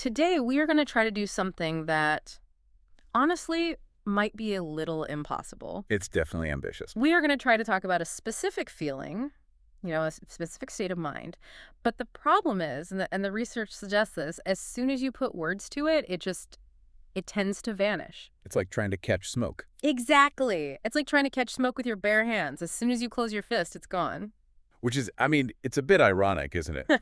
Today, we are going to try to do something that, honestly, might be a little impossible. It's definitely ambitious. We are going to try to talk about a specific feeling, a specific state of mind. But the problem is, and the research suggests this, as soon as you put words to it, it tends to vanish. It's like trying to catch smoke. Exactly. It's like trying to catch smoke with your bare hands. As soon as you close your fist, it's gone. Which is, I mean, it's a bit ironic, isn't it?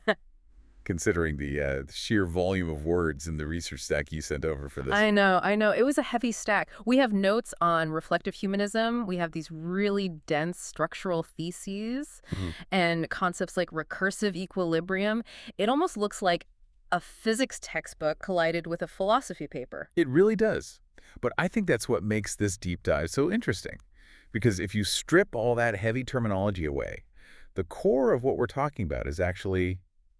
Considering the sheer volume of words in the research stack you sent over for this. I know. It was a heavy stack. We have notes on reflective humanism. We have these really dense structural theses and concepts like recursive equilibrium. It almost looks like a physics textbook collided with a philosophy paper. It really does. But I think that's what makes this deep dive so interesting. Because if you strip all that heavy terminology away, the core of what we're talking about is actually,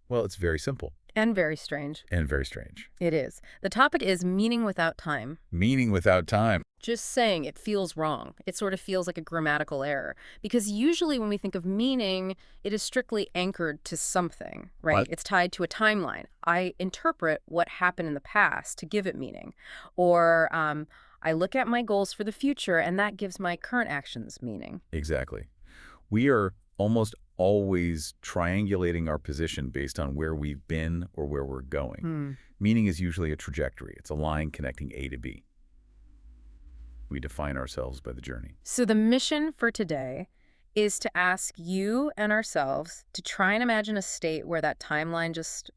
well, it's very simple. And very strange. And very strange. It is. The topic is meaning without time. Meaning without time. Just saying it feels wrong. It sort of feels like a grammatical error. Because usually when we think of meaning, it is strictly anchored to something, right? What? It's tied to a timeline. I interpret what happened in the past to give it meaning. Or I look at my goals for the future, and that gives my current actions meaning. Exactly. We are almost always triangulating our position based on where we've been or where we're going. Meaning is usually a trajectory. It's a line connecting A to B. We define ourselves by the journey. So the mission for today is to ask you and ourselves to try and imagine a state where that timeline just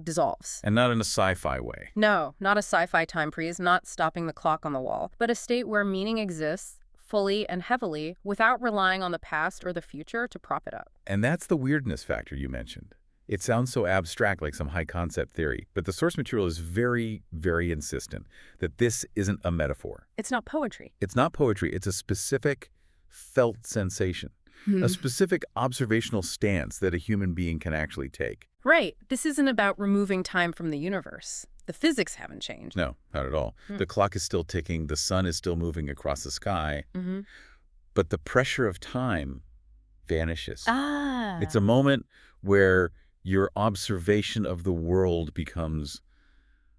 dissolves. And not in a sci-fi way. No, not a sci-fi time freeze, not stopping the clock on the wall, but a state where meaning exists fully and heavily without relying on the past or the future to prop it up. And that's the weirdness factor you mentioned. It sounds so abstract, like some high-concept theory, but the source material is very, very insistent that this isn't a metaphor. It's not poetry. It's not poetry. It's a specific felt sensation, a specific observational stance that a human being can actually take. Right. This isn't about removing time from the universe. The physics haven't changed. No, not at all. The clock is still ticking. The sun is still moving across the sky. But the pressure of time vanishes. It's a moment where your observation of the world becomes,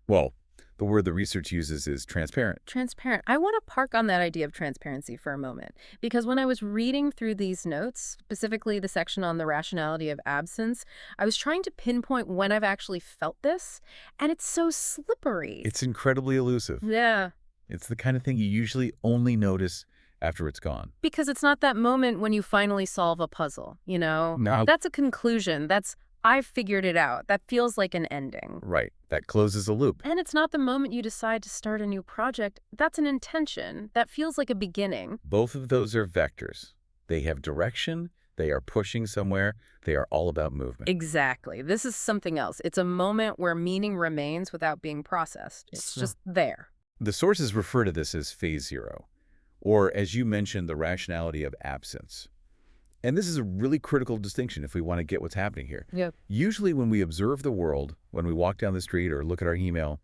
well, the word the research uses is transparent. Transparent. I want to park on that idea of transparency for a moment, because when I was reading through these notes, specifically the section on the rationality of absence, I was trying to pinpoint when I've actually felt this, and it's so slippery. It's incredibly elusive. Yeah. It's the kind of thing you usually only notice after it's gone. Because it's not that moment when you finally solve a puzzle, No. That's a conclusion. I've figured it out. That feels like an ending. Right. That closes a loop. And it's not the moment you decide to start a new project. That's an intention. That feels like a beginning. Both of those are vectors. They have direction. They are pushing somewhere. They are all about movement. Exactly. This is something else. It's a moment where meaning remains without being processed. It's just there. The sources refer to this as phase zero, or as you mentioned, the rationality of absence. And this is a really critical distinction if we want to get what's happening here. Yeah. Usually when we observe the world, when we walk down the street or look at our email,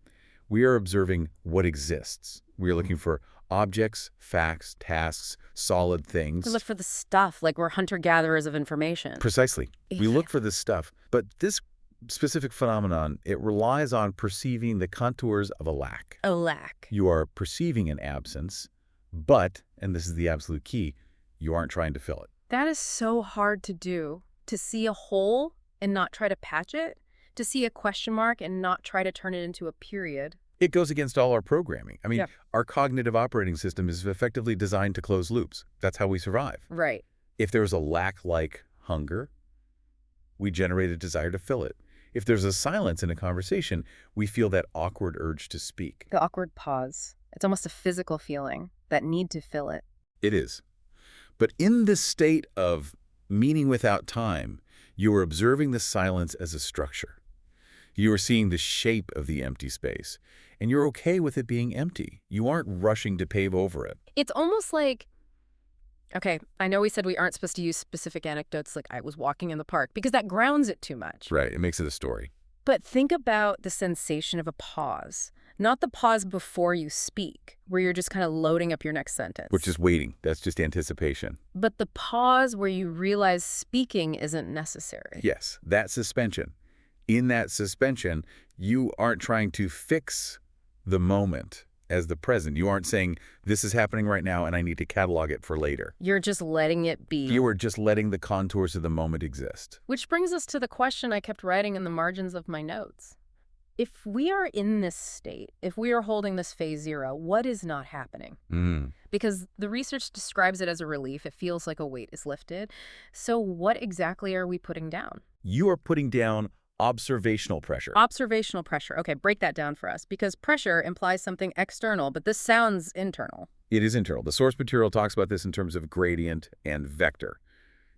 we are observing what exists. We are looking for objects, facts, tasks, solid things. We look for the stuff, like we're hunter-gatherers of information. Precisely. We look for this stuff. But this specific phenomenon, it relies on perceiving the contours of a lack. A lack. You are perceiving an absence, but, and this is the absolute key, you aren't trying to fill it. That is so hard to do, to see a hole and not try to patch it, to see a question mark and not try to turn it into a period. It goes against all our programming. I mean, our cognitive operating system is effectively designed to close loops. That's how we survive. Right. If there's a lack like hunger, we generate a desire to fill it. If there's a silence in a conversation, we feel that awkward urge to speak. The awkward pause. It's almost a physical feeling, that need to fill it. It is. But in this state of meaning without time, you are observing the silence as a structure. You are seeing the shape of the empty space, and you're okay with it being empty. You aren't rushing to pave over it. It's almost like, okay, I know we said we aren't supposed to use specific anecdotes like I was walking in the park, because that grounds it too much. Right, it makes it a story. But think about the sensation of a pause. Not the pause before you speak, where you're just kind of loading up your next sentence. Which is waiting. That's just anticipation. But the pause where you realize speaking isn't necessary. Yes, that suspension. In that suspension, you aren't trying to fix the moment as the present. You aren't saying, this is happening right now and I need to catalog it for later. You're just letting it be. You are just letting the contours of the moment exist. Which brings us to the question I kept writing in the margins of my notes. If we are in this state, if we are holding this phase zero, what is not happening? Because the research describes it as a relief. It feels like a weight is lifted. So what exactly are we putting down? You are putting down observational pressure. Observational pressure. Okay, break that down for us. Because pressure implies something external, but this sounds internal. It is internal. The source material talks about this in terms of gradient and vector.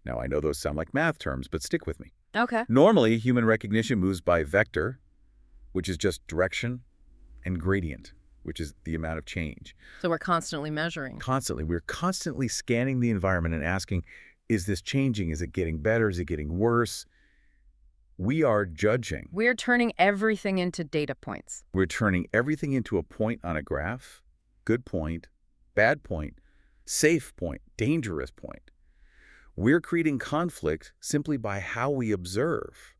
Now, I know those sound like math terms, but stick with me. Okay. Normally, human recognition moves by vector, which is just direction, and gradient, which is the amount of change. So we're constantly measuring. Constantly. We're constantly scanning the environment and asking, is this changing? Is it getting better? Is it getting worse? We are judging. We're turning everything into data points. We're turning everything into a point on a graph. Good point, bad point, safe point, dangerous point. We're creating conflict simply by how we observe,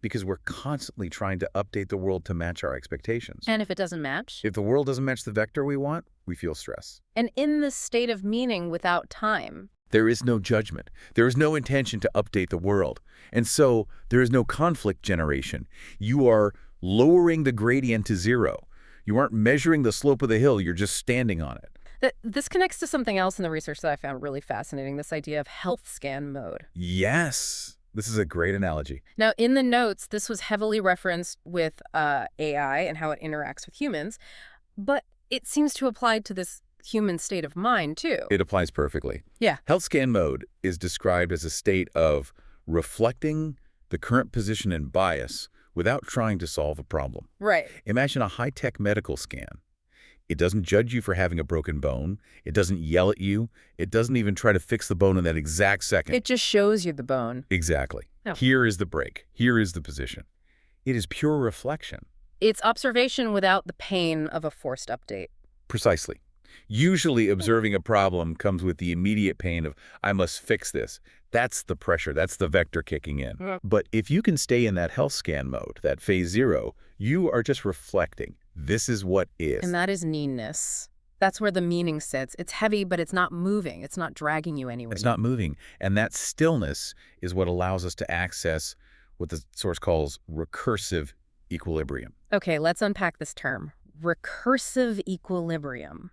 because we're constantly trying to update the world to match our expectations. And if it doesn't match? If the world doesn't match the vector we want, we feel stress. And in this state of meaning without time, there is no judgment. There is no intention to update the world. And so there is no conflict generation. You are lowering the gradient to zero. You aren't measuring the slope of the hill. You're just standing on it. This connects to something else in the research that I found really fascinating, this idea of health scan mode. Yes. This is a great analogy. Now, in the notes, this was heavily referenced with AI and how it interacts with humans, but it seems to apply to this human state of mind, too. It applies perfectly. Yeah. Health scan mode is described as a state of reflecting the current position and bias without trying to solve a problem. Right. Imagine a high-tech medical scan. It doesn't judge you for having a broken bone. It doesn't yell at you. It doesn't even try to fix the bone in that exact second. It just shows you the bone. Exactly. Oh. Here is the break. Here is the position. It is pure reflection. It's observation without the pain of a forced update. Precisely. Usually observing a problem comes with the immediate pain of, I must fix this. That's the pressure. That's the vector kicking in. Yeah. But if you can stay in that health scan mode, that phase zero, you are just reflecting. This is what is. And that is neenness. That's where the meaning sits. It's heavy, but it's not moving. It's not dragging you anywhere. It's not moving. And that stillness is what allows us to access what the source calls recursive equilibrium. Okay, let's unpack this term. Recursive equilibrium.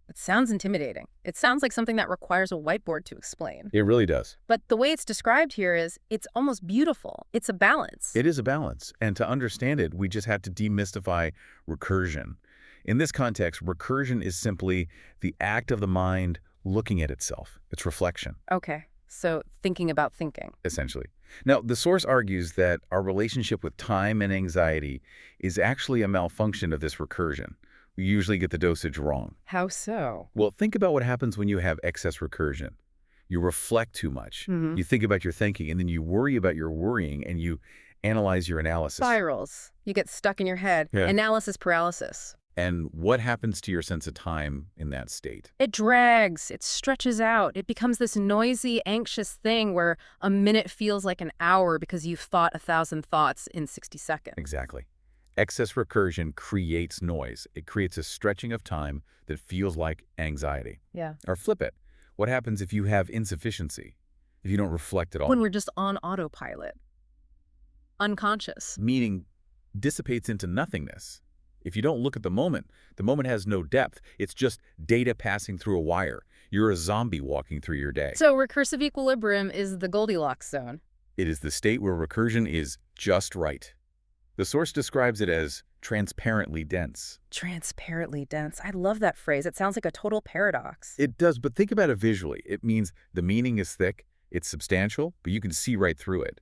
It sounds intimidating. It sounds like something that requires a whiteboard to explain. It really does. But the way it's described here is it's almost beautiful. It's a balance. It is a balance. And to understand it, we just have to demystify recursion. In this context, recursion is simply the act of the mind looking at itself. It's reflection. Okay, so thinking about thinking. Essentially. Now, the source argues that our relationship with time and anxiety is actually a malfunction of this recursion. We usually get the dosage wrong. How so? Well, think about what happens when you have excess recursion. You reflect too much. Mm-hmm. You think about your thinking, and then you worry about your worrying, and you analyze your analysis. Spirals. You get stuck in your head. Yeah. Analysis paralysis. And what happens to your sense of time in that state? It drags. It stretches out. It becomes this noisy, anxious thing where a minute feels like an hour because you've thought 1,000 thoughts in 60 seconds. Exactly. Excess recursion creates noise. It creates a stretching of time that feels like anxiety. Yeah. Or flip it. What happens if you have insufficiency? If you don't reflect at all? When we're just on autopilot. Unconscious. Meaning dissipates into nothingness. If you don't look at the moment has no depth. It's just data passing through a wire. You're a zombie walking through your day. So recursive equilibrium is the Goldilocks zone. It is the state where recursion is just right. The source describes it as transparently dense. Transparently dense. I love that phrase. It sounds like a total paradox. It does, but think about it visually. It means the meaning is thick, it's substantial, but you can see right through it.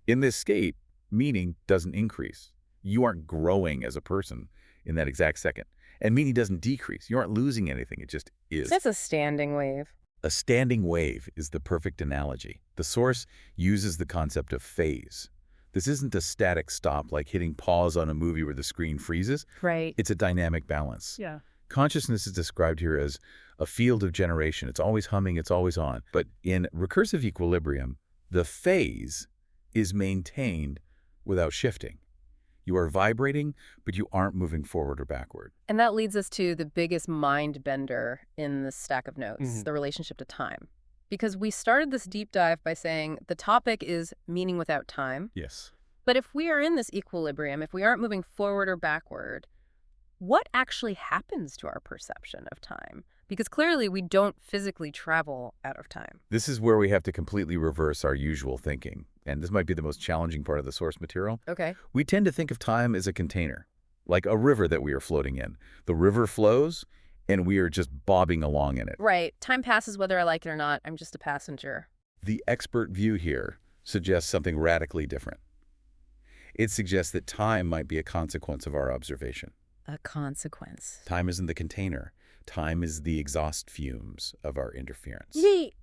In this state, meaning doesn't increase. You aren't growing as a person in that exact second. And meaning doesn't decrease. You aren't losing anything. It just is. That's a standing wave. A standing wave is the perfect analogy. The source uses the concept of phase. This isn't a static stop like hitting pause on a movie where the screen freezes. Right. It's a dynamic balance. Yeah. Consciousness is described here as a field of generation. It's always humming, it's always on. But in recursive equilibrium, the phase is maintained without shifting. You are vibrating, but you aren't moving forward or backward. And that leads us to the biggest mind bender in the stack of notes, Mm-hmm. the relationship to time. Because we started this deep dive by saying the topic is meaning without time. Yes. But if we are in this equilibrium, if we aren't moving forward or backward, what actually happens to our perception of time? Because clearly we don't physically travel out of time. This is where we have to completely reverse our usual thinking. And this might be the most challenging part of the source material. Okay. We tend to think of time as a container, like a river that we are floating in. The river flows, and we are just bobbing along in it. Right. Time passes whether I like it or not. I'm just a passenger. The expert view here suggests something radically different. It suggests that time might be a consequence of our observation. A consequence. Time isn't the container. Time is the exhaust fumes of our interference. Wait,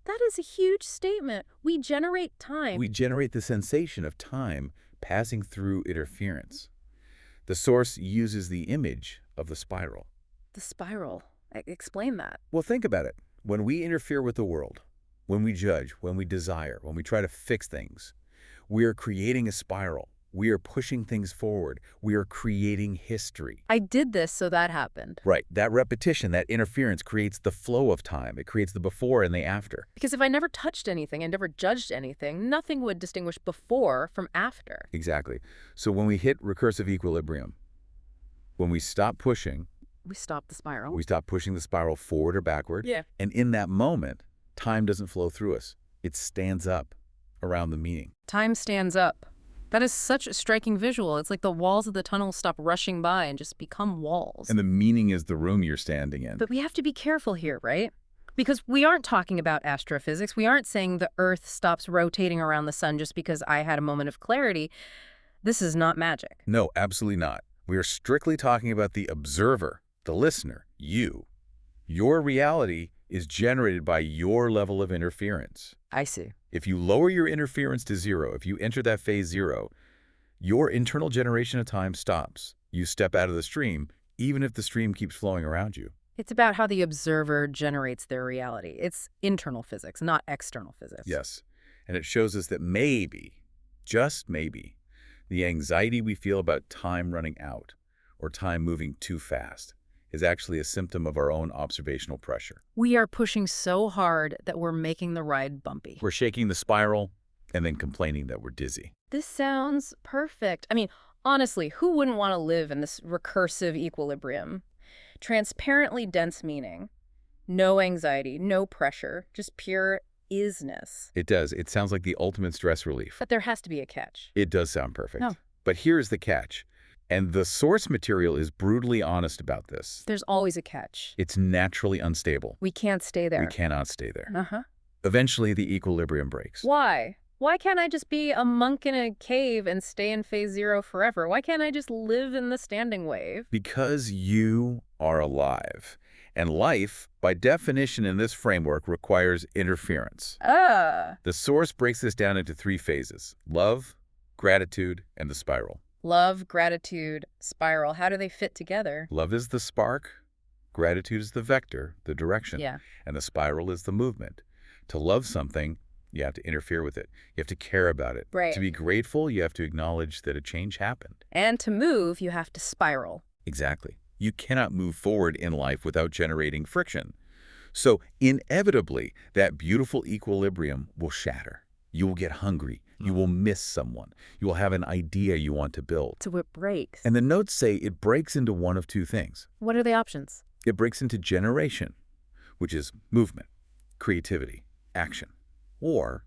that is a huge statement. We generate time. We generate the sensation of time passing through interference. The source uses the image of the spiral. The spiral. Explain that. Well, think about it. When we interfere with the world, when we judge, when we desire, when we try to fix things, we are creating a spiral. We are pushing things forward. We are creating history. I did this, so that happened. Right. That repetition, that interference creates the flow of time. It creates the before and the after. Because if I never touched anything and never judged anything, nothing would distinguish before from after. Exactly. So when we hit recursive equilibrium, when we stop pushing, We stop the spiral. we stop pushing the spiral forward or backward. Yeah. And in that moment, time doesn't flow through us. It stands up around the meaning. Time stands up. That is such a striking visual. It's like the walls of the tunnel stop rushing by and just become walls. And the meaning is the room you're standing in. But we have to be careful here, right? Because we aren't talking about astrophysics. We aren't saying the Earth stops rotating around the sun just because I had a moment of clarity. This is not magic. No, absolutely not. We are strictly talking about the observer, the listener, you. Your reality is generated by your level of interference. I see. If you lower your interference to zero, if you enter that phase zero, your internal generation of time stops. You step out of the stream, even if the stream keeps flowing around you. It's about how the observer generates their reality. It's internal physics, not external physics. Yes. And it shows us that maybe, just maybe, the anxiety we feel about time running out or time moving too fast is actually a symptom of our own observational pressure. We are pushing so hard that we're making the ride bumpy. We're shaking the spiral and then complaining that we're dizzy. This sounds perfect. I mean, honestly, who wouldn't want to live in this recursive equilibrium? Transparently dense meaning, no anxiety, no pressure, just pure isness. It does. It sounds like the ultimate stress relief. But there has to be a catch. It does sound perfect. No. But here's the catch. And the source material is brutally honest about this. There's always a catch. It's naturally unstable. We can't stay there. We cannot stay there. Uh-huh. Eventually, the equilibrium breaks. Why? Why can't I just be a monk in a cave and stay in phase zero forever? Why can't I just live in the standing wave? Because you are alive. And life, by definition in this framework, requires interference. The source breaks this down into three phases: love, gratitude, and the spiral. Love, gratitude, spiral. How do they fit together? Love is the spark, gratitude is the vector, the direction, Yeah. and the spiral is the movement. To love something, you have to interfere with it. You have to care about it. Right. To be grateful, you have to acknowledge that a change happened. And to move, you have to spiral. Exactly. You cannot move forward in life without generating friction. So inevitably, that beautiful equilibrium will shatter. You will get hungry. You will miss someone. You will have an idea you want to build. So it breaks. And the notes say it breaks into one of two things. What are the options? It breaks into generation, which is movement, creativity, action. Or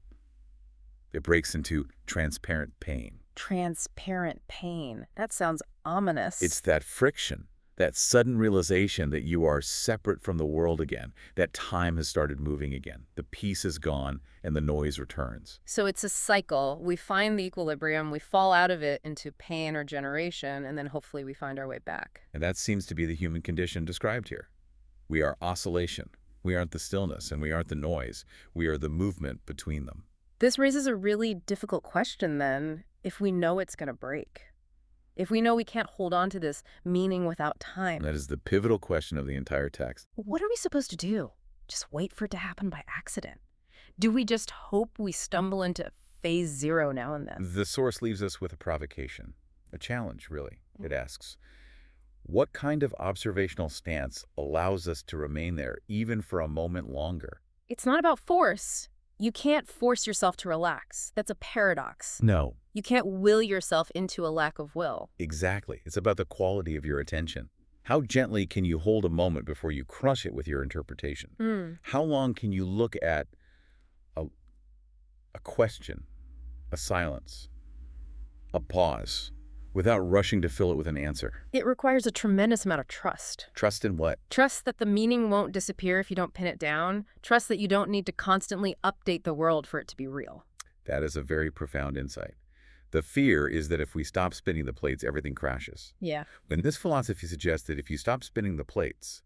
it breaks into transparent pain. Transparent pain. That sounds ominous. It's that friction, that sudden realization that you are separate from the world again, that time has started moving again. The peace is gone and the noise returns. So it's a cycle. We find the equilibrium, we fall out of it into pain or generation, and then hopefully we find our way back. And that seems to be the human condition described here. We are oscillation. We aren't the stillness and we aren't the noise. We are the movement between them. This raises a really difficult question then, if we know it's going to break. If we know we can't hold on to this meaning without time. And that is the pivotal question of the entire text. What are we supposed to do? Just wait for it to happen by accident? Do we just hope we stumble into phase zero now and then. The source leaves us with a provocation, a challenge, really. It asks, what kind of observational stance allows us to remain there even for a moment longer? It's not about force. You can't force yourself to relax. That's a paradox. No. You can't will yourself into a lack of will. Exactly. It's about the quality of your attention. How gently can you hold a moment before you crush it with your interpretation? How long can you look at a question, a silence, a pause, without rushing to fill it with an answer? It requires a tremendous amount of trust. Trust in what? Trust that the meaning won't disappear if you don't pin it down. Trust that you don't need to constantly update the world for it to be real. That is a very profound insight. The fear is that if we stop spinning the plates, everything crashes. Yeah. And this philosophy suggests that if you stop spinning the plates,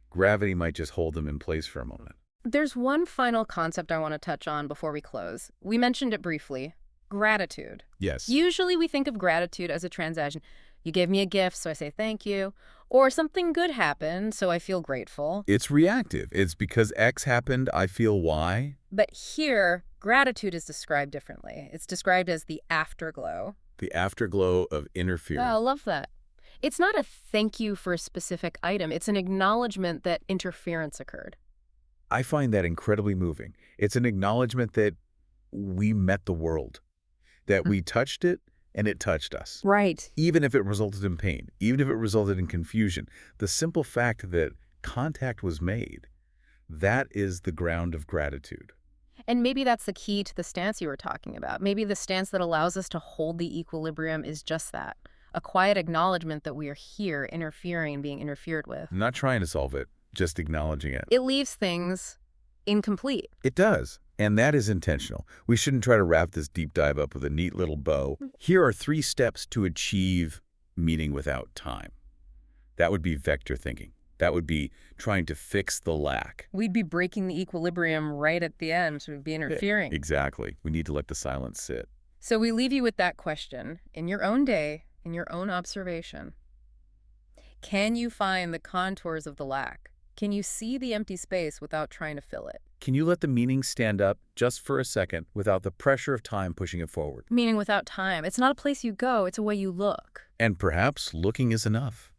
gravity might just hold them in place for a moment. There's one final concept I want to touch on before we close. We mentioned it briefly. Gratitude. Yes. Usually we think of gratitude as a transaction. You gave me a gift, so I say thank you. Or something good happened, so I feel grateful. It's reactive. It's because X happened, I feel Y. But here, gratitude is described differently. It's described as the afterglow. The afterglow of inner fear. Oh, I love that. It's not a thank you for a specific item. It's an acknowledgement that interference occurred. I find that incredibly moving. It's an acknowledgement that we met the world, that we touched it and it touched us. Right. Even if it resulted in pain, even if it resulted in confusion, the simple fact that contact was made, that is the ground of gratitude. And maybe that's the key to the stance you were talking about. Maybe the stance that allows us to hold the equilibrium is just that, a quiet acknowledgement that we are here interfering and being interfered with. I'm not trying to solve it, just acknowledging it. It leaves things incomplete. It does. And that is intentional. We shouldn't try to wrap this deep dive up with a neat little bow. Here are 3 steps to achieve meaning without time. That would be vector thinking. That would be trying to fix the lack. We'd be breaking the equilibrium right at the end. We'd be interfering. Exactly. We need to let the silence sit. So we leave you with that question. In your own day, in your own observation, can you find the contours of the lack? Can you see the empty space without trying to fill it? Can you let the meaning stand up just for a second without the pressure of time pushing it forward? Meaning without time. It's not a place you go, it's a way you look. And perhaps looking is enough.